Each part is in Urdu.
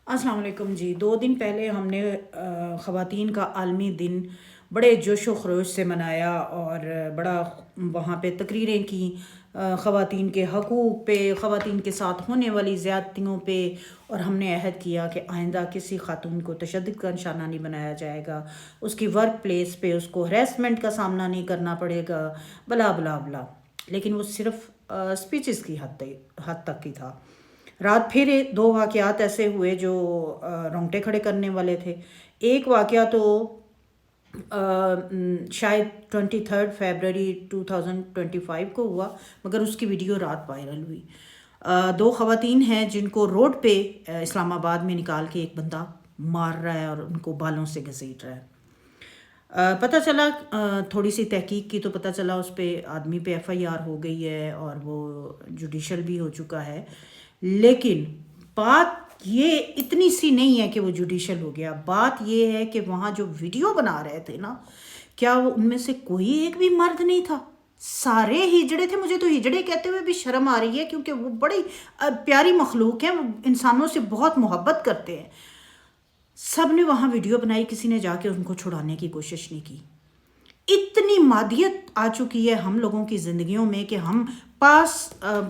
السلام علیکم جی۔ 2 دن پہلے ہم نے خواتین کا عالمی دن بڑے جوش و خروش سے منایا اور بڑا وہاں پہ تقریریں کی خواتین کے حقوق پہ، خواتین کے ساتھ ہونے والی زیادتیوں پہ، اور ہم نے عہد کیا کہ آئندہ کسی خاتون کو تشدد کا نشانہ نہیں بنایا جائے گا، اس کی ورک پلیس پہ اس کو ہریسمنٹ کا سامنا نہیں کرنا پڑے گا، بلا بلا بلا۔ لیکن وہ صرف سپیچز کی حد تک ہی تھا۔ رات پھر 2 واقعات ایسے ہوئے جو رونگٹے کھڑے کرنے والے تھے۔ ایک واقعہ تو شاید 23 فیبرری 2025 کو ہوا، مگر اس کی ویڈیو رات وائرل ہوئی۔ 2 خواتین ہیں جن کو روڈ پہ اسلام آباد میں نکال کے ایک بندہ مار رہا ہے اور ان کو بالوں سے گھسیٹ رہا ہے۔ پتہ چلا، تھوڑی سی تحقیق کی تو پتہ چلا اس پہ آدمی پہ FIR ہو گئی ہے اور وہ جوڈیشل بھی ہو چکا ہے، لیکن بات یہ اتنی سی نہیں ہے کہ وہ جوڈیشل ہو گیا۔ بات یہ ہے کہ وہاں جو ویڈیو بنا رہے تھے نا، کیا وہ ان میں سے کوئی ایک بھی مرد نہیں تھا؟ سارے ہجڑے تھے۔ مجھے تو ہجڑے کہتے ہوئے بھی شرم آ رہی ہے، کیونکہ وہ بڑی پیاری مخلوق ہیں، وہ انسانوں سے بہت محبت کرتے ہیں۔ سب نے وہاں ویڈیو بنائی، کسی نے جا کے ان کو چھڑانے کی کوشش نہیں کی۔ اتنی مادیت آ چکی ہے ہم لوگوں کی زندگیوں میں کہ ہم پاس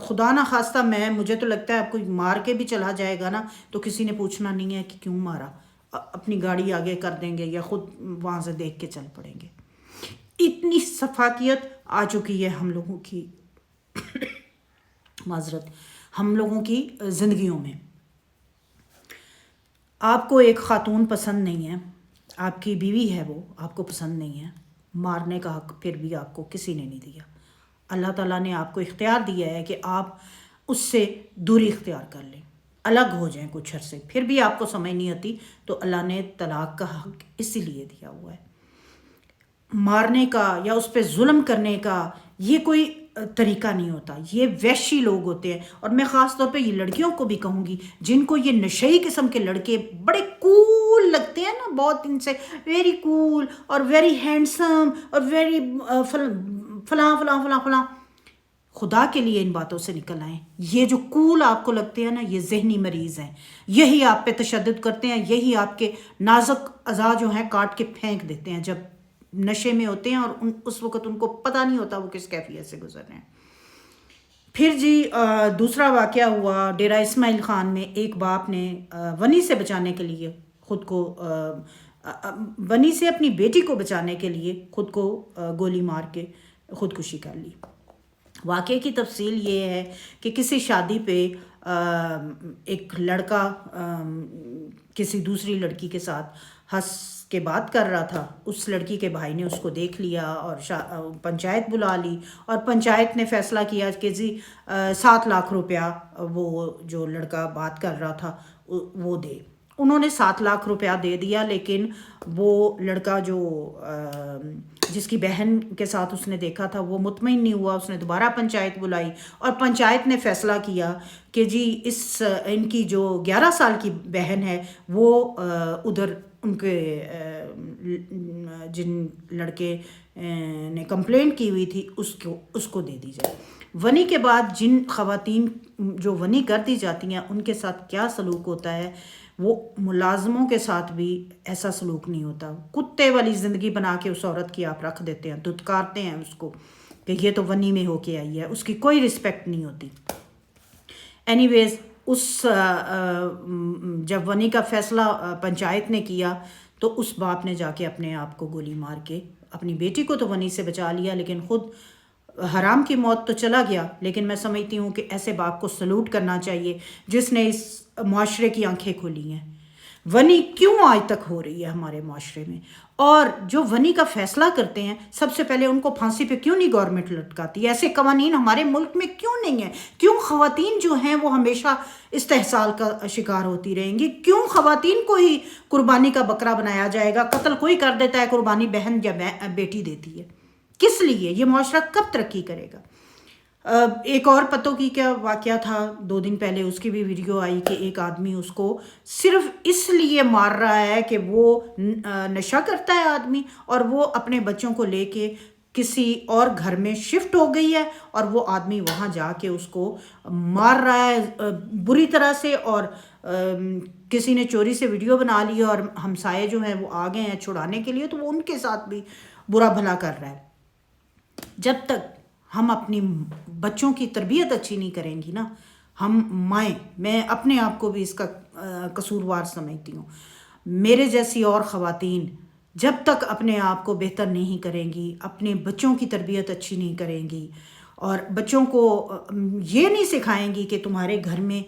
خدا نہ خواستہ مجھے تو لگتا ہے اب کوئی مار کے بھی چلا جائے گا نا تو کسی نے پوچھنا نہیں ہے کہ کیوں مارا، اپنی گاڑی آگے کر دیں گے یا خود وہاں سے دیکھ کے چل پڑیں گے۔ اتنی سفاکیت آ چکی ہے ہم لوگوں کی معذرت ہم لوگوں کی زندگیوں میں۔ آپ کو ایک خاتون پسند نہیں ہے، آپ کی بیوی ہے، وہ آپ کو پسند نہیں ہے، مارنے کا حق پھر بھی آپ کو کسی نے نہیں دیا۔ اللہ تعالیٰ نے آپ کو اختیار دیا ہے کہ آپ اس سے دوری اختیار کر لیں، الگ ہو جائیں کچھ عرصے، پھر بھی آپ کو سمجھ نہیں آتی تو اللہ نے طلاق کا حق اسی لیے دیا ہوا ہے۔ مارنے کا یا اس پہ ظلم کرنے کا یہ کوئی طریقہ نہیں ہوتا، یہ وحشی لوگ ہوتے ہیں۔ اور میں خاص طور پہ یہ لڑکیوں کو بھی کہوں گی جن کو یہ نشئی قسم کے لڑکے بڑے کول لگتے ہیں نا، بہت ان سے ویری کول اور ویری ہینڈسم اور ویری فلاں فلاں فلاں فلاں، خدا کے لیے ان باتوں سے نکل آئیں۔ یہ جو کول آپ کو لگتے ہیں نا، یہ ذہنی مریض ہیں، یہی آپ پہ تشدد کرتے ہیں، یہی آپ کے نازک اعضاء جو ہیں کاٹ کے پھینک دیتے ہیں جب نشے میں ہوتے ہیں، اور اس وقت ان کو پتہ نہیں ہوتا وہ کس کیفیت سے گزر رہے ہیں۔ پھر جی دوسرا واقعہ ہوا ڈیرہ اسماعیل خان میں۔ ایک باپ نے ونی سے بچانے کے لیے خود کو ونی سے اپنی بیٹی کو بچانے کے لیے خود کو گولی مار کے خودکشی کر لی۔ واقعے کی تفصیل یہ ہے کہ کسی شادی پہ ایک لڑکا کسی دوسری لڑکی کے ساتھ ہنس کے بات کر رہا تھا۔ اس لڑکی کے بھائی نے اس کو دیکھ لیا اور پنچایت بلا لی، اور پنچایت نے فیصلہ کیا کہ جی 7 لاکھ روپیہ وہ جو لڑکا بات کر رہا تھا وہ دے۔ انہوں نے 7 لاکھ روپیہ دے دیا، لیکن وہ لڑکا جو جس کی بہن کے ساتھ اس نے دیکھا تھا وہ مطمئن نہیں ہوا، اس نے دوبارہ پنچایت بلائی، اور پنچایت نے فیصلہ کیا کہ جی ان کی جو 11 سال کی بہن ہے وہ ادھر ان کے جن لڑکے نے کمپلینٹ کی ہوئی تھی اس کو دے دی جائے۔ ونی کے بعد جن خواتین جو ونی کر دی جاتی ہیں ان کے ساتھ کیا سلوک ہوتا ہے، وہ ملازموں کے ساتھ بھی ایسا سلوک نہیں ہوتا۔ کتے والی زندگی بنا کے اس عورت کی آپ رکھ دیتے ہیں، دھتکارتے ہیں اس کو کہ یہ تو ونی میں ہو کے آئی ہے، اس کی کوئی رسپیکٹ نہیں ہوتی۔ اینی ویز جب ونی کا فیصلہ پنچایت نے کیا تو اس باپ نے جا کے اپنے آپ کو گولی مار کے اپنی بیٹی کو تو ونی سے بچا لیا، لیکن خود حرام کی موت تو چلا گیا۔ لیکن میں سمجھتی ہوں کہ ایسے باپ کو سلوٹ کرنا چاہیے جس نے اس معاشرے کی آنکھیں کھولی ہیں۔ ونی کیوں آج تک ہو رہی ہے ہمارے معاشرے میں؟ اور جو ونی کا فیصلہ کرتے ہیں سب سے پہلے ان کو پھانسی پہ کیوں نہیں گورنمنٹ لٹکاتی؟ ایسے قوانین ہمارے ملک میں کیوں نہیں ہیں؟ کیوں خواتین جو ہیں وہ ہمیشہ استحصال کا شکار ہوتی رہیں گی؟ کیوں خواتین کو ہی قربانی کا بکرا بنایا جائے گا؟ قتل کوئی کر دیتا ہے، قربانی بہن یا بیٹی دیتی ہے۔ کس لیے؟ یہ معاشرہ کب ترقی کرے گا؟ ایک اور پتوں کی کیا واقعہ تھا 2 دن پہلے، اس کی بھی ویڈیو آئی کہ ایک آدمی اس کو صرف اس لیے مار رہا ہے کہ وہ نشہ کرتا ہے آدمی، اور وہ اپنے بچوں کو لے کے کسی اور گھر میں شفٹ ہو گئی ہے، اور وہ آدمی وہاں جا کے اس کو مار رہا ہے بری طرح سے، اور کسی نے چوری سے ویڈیو بنا لی اور ہمسائے جو ہیں وہ آ گئے ہیں چھڑانے کے لیے، تو وہ ان کے ساتھ بھی برا بھلا کر رہا ہے۔ جب تک ہم اپنی بچوں کی تربیت اچھی نہیں کریں گی نا، ہم مائیں، میں اپنے آپ کو بھی اس کا قصوروار سمجھتی ہوں، میرے جیسی اور خواتین جب تک اپنے آپ کو بہتر نہیں کریں گی، اپنے بچوں کی تربیت اچھی نہیں کریں گی، اور بچوں کو یہ نہیں سکھائیں گی کہ تمہارے گھر میں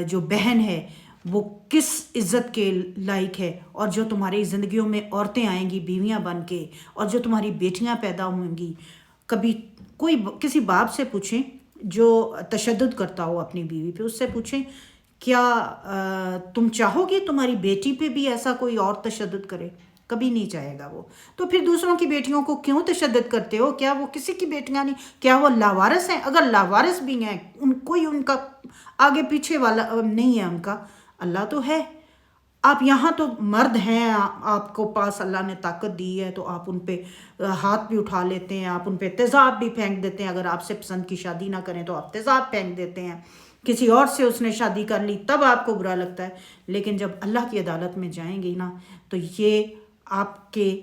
جو بہن ہے وہ کس عزت کے لائق ہے، اور جو تمہاری زندگیوں میں عورتیں آئیں گی بیویاں بن کے، اور جو تمہاری بیٹیاں پیدا ہوں گی، کبھی کوئی کسی باپ سے پوچھیں جو تشدد کرتا ہو اپنی بیوی پہ، اس سے پوچھیں کیا تم چاہو گی تمہاری بیٹی پہ بھی ایسا کوئی اور تشدد کرے؟ کبھی نہیں چاہے گا وہ۔ تو پھر دوسروں کی بیٹیوں کو کیوں تشدد کرتے ہو؟ کیا وہ کسی کی بیٹیاں نہیں؟ کیا وہ لاوارث ہیں؟ اگر لاوارث بھی ہیں، کوئی ان کا آگے پیچھے والا نہیں ہے، ان کا اللہ تو ہے۔ آپ یہاں تو مرد ہیں، آپ کو پاس اللہ نے طاقت دی ہے، تو آپ ان پہ ہاتھ بھی اٹھا لیتے ہیں، آپ ان پہ تیزاب بھی پھینک دیتے ہیں۔ اگر آپ سے پسند کی شادی نہ کریں تو آپ تیزاب پھینک دیتے ہیں، کسی اور سے اس نے شادی کر لی تب آپ کو برا لگتا ہے۔ لیکن جب اللہ کی عدالت میں جائیں گی نا، تو یہ آپ کے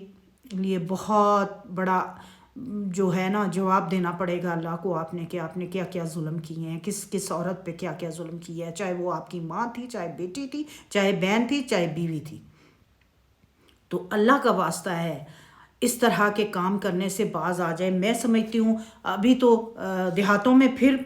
لیے بہت بڑا جو ہے نا جواب دینا پڑے گا اللہ کو، آپ نے کہ آپ نے کیا کیا ظلم کیے ہیں، کس کس عورت پہ کیا کیا ظلم کیا ہے، چاہے وہ آپ کی ماں تھی، چاہے بیٹی تھی، چاہے بہن تھی، چاہے بیوی تھی۔ تو اللہ کا واسطہ ہے اس طرح کے کام کرنے سے باز آ جائے۔ میں سمجھتی ہوں ابھی تو دیہاتوں میں پھر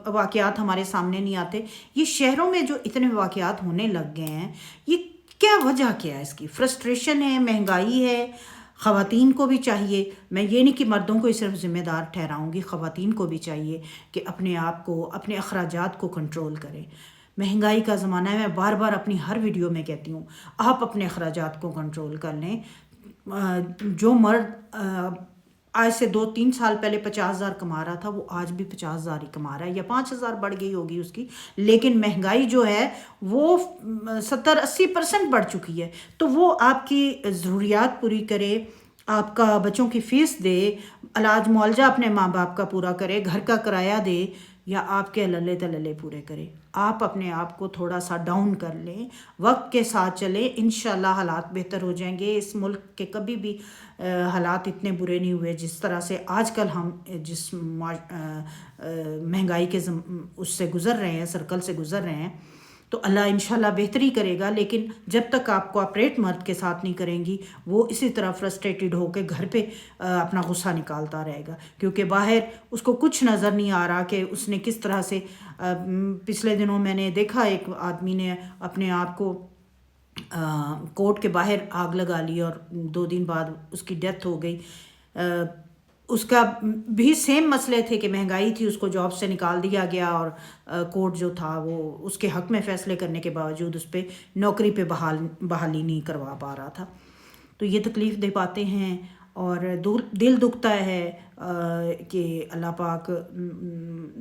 واقعات ہمارے سامنے نہیں آتے، یہ شہروں میں جو اتنے واقعات ہونے لگ گئے ہیں، یہ کیا وجہ کیا ہے؟ اس کی فرسٹریشن ہے، مہنگائی ہے۔ خواتین کو بھی چاہیے، میں یہ نہیں کہ مردوں کو ہی صرف ذمہ دار ٹھہراؤں گی، خواتین کو بھی چاہیے کہ اپنے آپ کو، اپنے اخراجات کو کنٹرول کریں۔ مہنگائی کا زمانہ ہے، میں بار بار اپنی ہر ویڈیو میں کہتی ہوں آپ اپنے اخراجات کو کنٹرول کر لیں۔ جو مرد آج سے 2-3 سال پہلے 50,000 کما رہا تھا، وہ آج بھی 50,000 ہی کما رہا ہے، یا 5,000 بڑھ گئی ہوگی اس کی، لیکن مہنگائی جو ہے وہ 70-80% بڑھ چکی ہے۔ تو وہ آپ کی ضروریات پوری کرے، آپ کا بچوں کی فیس دے، علاج معالجہ اپنے ماں باپ کا پورا کرے، گھر کا کرایہ دے، یا آپ کے للے تللے پورے کرے۔ آپ اپنے آپ کو تھوڑا سا ڈاؤن کر لیں، وقت کے ساتھ چلیں، انشاءاللہ حالات بہتر ہو جائیں گے۔ اس ملک کے کبھی بھی حالات اتنے برے نہیں ہوئے جس طرح سے آج کل ہم جس مہنگائی کے اس سے گزر رہے ہیں، سرکل سے گزر رہے ہیں۔ تو اللہ انشاءاللہ بہتری کرے گا، لیکن جب تک آپ کوآپریٹ مرد کے ساتھ نہیں کریں گی، وہ اسی طرح فرسٹریٹڈ ہو کے گھر پہ اپنا غصہ نکالتا رہے گا، کیونکہ باہر اس کو کچھ نظر نہیں آ رہا کہ اس نے کس طرح سے پچھلے دنوں میں نے دیکھا ایک آدمی نے اپنے آپ کو کورٹ کے باہر آگ لگا لی اور 2 دن بعد اس کی ڈیتھ ہو گئی۔ اس کا بھی سیم مسئلے تھے کہ مہنگائی تھی، اس کو جاب سے نکال دیا گیا، اور کورٹ جو تھا وہ اس کے حق میں فیصلے کرنے کے باوجود اس پہ نوکری پہ بحالی نہیں کروا پا رہا تھا۔ تو یہ تکلیف دہ باتیں ہیں، اور دل دکھتا ہے کہ اللہ پاک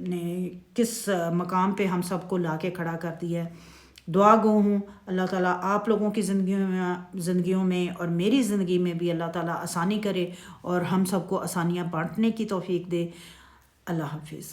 نے کس مقام پہ ہم سب کو لا کے کھڑا کر دیا ہے۔ دعا گو ہوں اللہ تعالیٰ آپ لوگوں کی زندگیوں میں اور میری زندگی میں بھی اللہ تعالیٰ آسانی کرے، اور ہم سب کو آسانیاں بانٹنے کی توفیق دے۔ اللہ حافظ۔